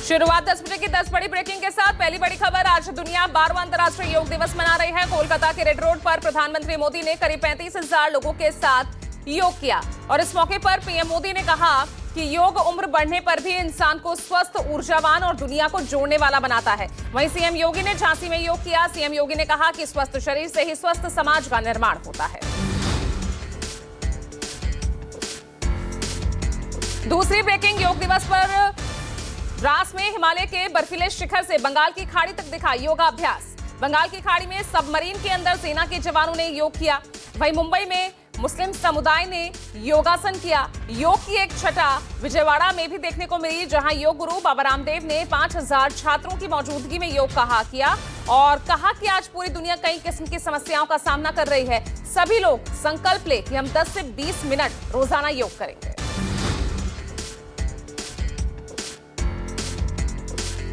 शुरुआत 10 बजे की 10 बड़ी ब्रेकिंग के साथ। पहली बड़ी खबर, आज दुनिया 12वां अंतर्राष्ट्रीय योग दिवस मना रही है। कोलकाता के रेड रोड पर प्रधानमंत्री मोदी ने करीब 35,000 लोगों के साथ योग किया और इस मौके पर पीएम मोदी ने कहा कि योग उम्र बढ़ने पर भी इंसान को स्वस्थ, ऊर्जावान और दुनिया को जोड़ने वाला बनाता है। वहीं सीएम योगी ने झांसी में योग किया। सीएम योगी ने कहा कि स्वस्थ शरीर से ही स्वस्थ समाज का निर्माण होता है। दूसरी ब्रेकिंग, योग दिवस पर द्रास में हिमालय के बर्फीले शिखर से बंगाल की खाड़ी तक दिखा योगाभ्यास। बंगाल की खाड़ी में सबमरीन के अंदर सेना के जवानों ने योग किया। वहीं मुंबई में मुस्लिम समुदाय ने योगासन किया। योग की एक छटा विजयवाड़ा में भी देखने को मिली, जहां योग गुरु बाबा रामदेव ने 5,000 छात्रों की मौजूदगी में योग किया और कहा कि आज पूरी दुनिया कई किस्म की समस्याओं का सामना कर रही है। सभी लोग संकल्प ले कि हम 10 से 20 मिनट रोजाना योग करेंगे।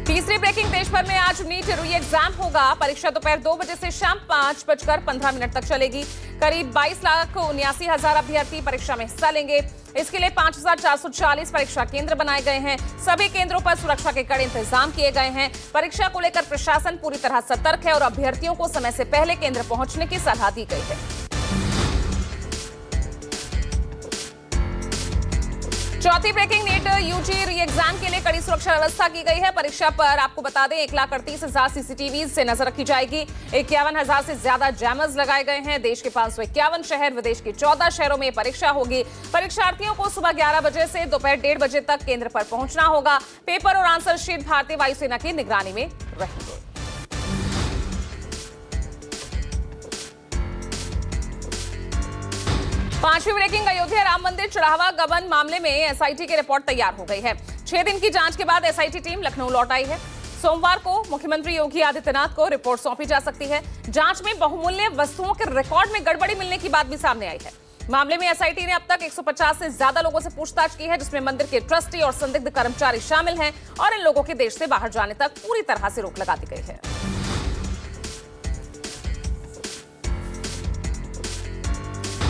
तीसरी ब्रेकिंग, देश भर में आज नीट री एग्जाम होगा। परीक्षा दोपहर 2 बजे से शाम 5:15 तक चलेगी। करीब 22,79,000 अभ्यर्थी परीक्षा में हिस्सा लेंगे। इसके लिए 5,440 परीक्षा केंद्र बनाए गए हैं। सभी केंद्रों पर सुरक्षा के कड़े इंतजाम किए गए हैं। परीक्षा को लेकर प्रशासन पूरी तरह सतर्क है और अभ्यर्थियों को समय से पहले केंद्र पहुंचने की सलाह दी गई है। चौथी breaking, NEET UG re exam के लिए कड़ी सुरक्षा व्यवस्था की गई है। परीक्षा पर आपको बता दें 1,38,000 सीसीटीवी से नजर रखी जाएगी। 51,000 से ज्यादा जैमर्स लगाए गए हैं। देश के 551 शहर, विदेश के 14 शहरों में परीक्षा होगी। परीक्षार्थियों को सुबह 11 बजे से दोपहर 1:30 बजे तक केंद्र पर पहुंचना होगा। पेपर और आंसर शीट भारतीय वायुसेना की निगरानी में रहेंगे। पांचवी ब्रेकिंग, अयोध्या राम मंदिर चढ़ावा गबन मामले में एसआईटी की रिपोर्ट तैयार हो गई है। 6 दिन की जांच के बाद एसआईटी टीम लखनऊ लौट आई है। सोमवार को मुख्यमंत्री योगी आदित्यनाथ को रिपोर्ट सौंपी जा सकती है। जांच में बहुमूल्य वस्तुओं के रिकॉर्ड में गड़बड़ी मिलने की बात भी सामने आई है। मामले में एसआईटी ने अब तक 150 से ज्यादा लोगों से पूछताछ की है, जिसमें मंदिर के ट्रस्टी और संदिग्ध कर्मचारी शामिल हैं और इन लोगों के देश से बाहर जाने तक पूरी तरह से रोक लगा दी गई है।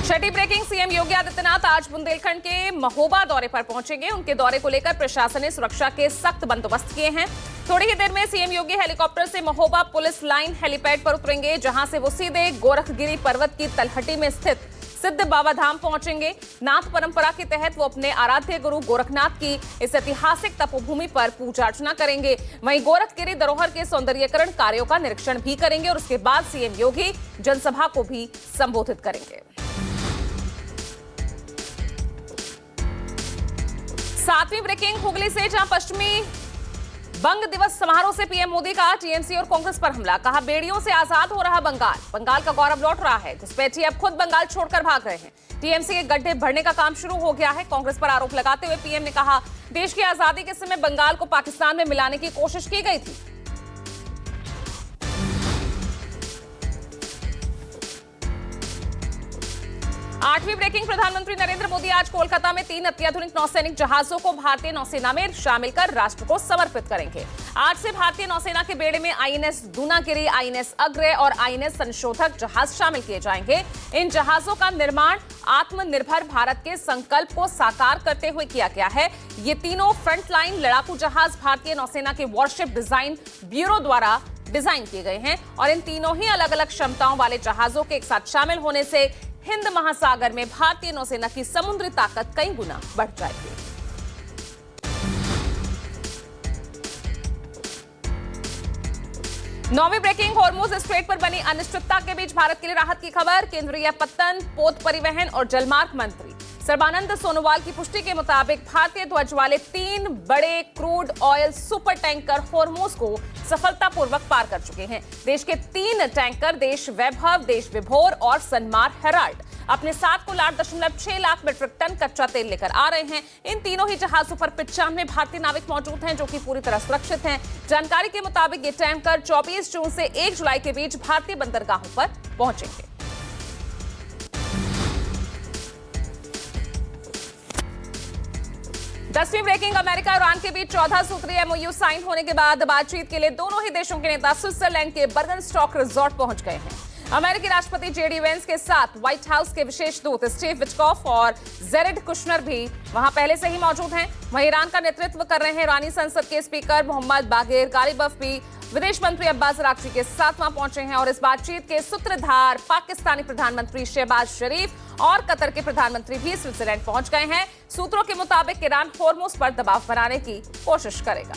छठी ब्रेकिंग, सीएम योगी आदित्यनाथ आज बुंदेलखंड के महोबा दौरे पर पहुंचेंगे। उनके दौरे को लेकर प्रशासन ने सुरक्षा के सख्त बंदोबस्त किए हैं। थोड़ी ही देर में सीएम योगी हेलीकॉप्टर से महोबा पुलिस लाइन हेलीपैड पर उतरेंगे, जहां से वो सीधे गोरखगिरी पर्वत की तलहटी में स्थित सिद्ध बाबा धाम पहुंचेंगे। नाथ परंपरा के तहत वो अपने आराध्य गुरु गोरखनाथ की इस ऐतिहासिक तपोभूमि पर पूजा अर्चना करेंगे। वहीं गोरखगिरी धरोहर के सौंदर्यीकरण कार्यों का निरीक्षण भी करेंगे और उसके बाद सीएम योगी जनसभा को भी संबोधित करेंगे। सातवीं ब्रेकिंग, हुगली से जहां पश्चिमी बंग दिवस समारोह से पीएम मोदी का टीएमसी और कांग्रेस पर हमला। कहा बेड़ियों से आजाद हो रहा बंगाल, बंगाल का गौरव लौट रहा है। घुसपैठिए अब खुद बंगाल छोड़कर भाग रहे हैं। टीएमसी के गड्ढे भरने का काम शुरू हो गया है। कांग्रेस पर आरोप लगाते हुए पीएम ने कहा देश की आजादी के समय बंगाल को पाकिस्तान में मिलाने की कोशिश की गई थी। आठवीं ब्रेकिंग, प्रधानमंत्री नरेंद्र मोदी आज कोलकाता में 3 अत्याधुनिक नौसैनिक जहाजों को भारतीय नौसेना में शामिल कर राष्ट्र को समर्पित करेंगे। आज से भारतीय नौसेना के बेड़े में आईएनएस दूनागिरी, आईएनएस अग्रय और आईएनएस संशोधक जहाज शामिल किए जाएंगे। इन जहाजों का निर्माण आत्मनिर्भर भारत के संकल्प को साकार करते हुए किया गया है। ये तीनों फ्रंटलाइन लड़ाकू जहाज भारतीय नौसेना के वॉरशिप डिजाइन ब्यूरो द्वारा डिजाइन किए गए हैं और इन तीनों ही अलग अलग क्षमताओं वाले जहाजों के एक साथ शामिल होने से हिंद महासागर में भारतीय नौसेना की समुद्री ताकत कई गुना बढ़ जाएगी। नौवीं ब्रेकिंग, हॉर्मुज स्ट्रेट पर बनी अनिश्चितता के बीच भारत के लिए राहत की खबर। केंद्रीय पत्तन, पोत परिवहन और जलमार्ग मंत्री सर्बानंद सोनोवाल की पुष्टि के मुताबिक भारतीय ध्वज वाले 3 बड़े crude oil super tanker Hormuz को सफलतापूर्वक पार कर चुके हैं। देश के 3 टैंकर देश वैभव, देश विभोर और सनमार हेराल्ड अपने साथ कुल 8.6 लाख मीट्रिक टन कच्चा तेल लेकर आ रहे हैं। इन तीनों ही जहाजों पर 95 भारतीय नाविक मौजूद हैं, जो कि पूरी तरह सुरक्षित हैं। जानकारी के मुताबिक ये टैंकर 24 जून से 1 जुलाई के बीच भारतीय बंदरगाहों पर पहुंचेंगे। 10वीं ब्रेकिंग, अमेरिका और ईरान के बीच 14 सूत्रीय एमओयू साइन होने के बाद बातचीत के लिए दोनों ही देशों के नेता स्विट्जरलैंड के बर्गनस्टॉक रिजॉर्ट पहुंच गए हैं। अमेरिकी राष्ट्रपति जेडी वेंस के साथ व्हाइट हाउस के विशेष दूत स्टीव विटकॉफ और जेरेड कुशनर भी वहां पहले से ही मौजूद हैं। वहीं ईरान का नेतृत्व कर रहे हैं ईरानी संसद के स्पीकर मोहम्मद बागिर गालिबफ भी विदेश मंत्री अब्बास अरागची के साथ वहां पहुंचे हैं और इस बातचीत के सूत्रधार पाकिस्तानी प्रधानमंत्री शहबाज शरीफ और कतर के प्रधानमंत्री भी स्विट्जरलैंड पहुंच गए हैं। सूत्रों के मुताबिक ईरान होर्मुज पर दबाव बनाने की कोशिश करेगा।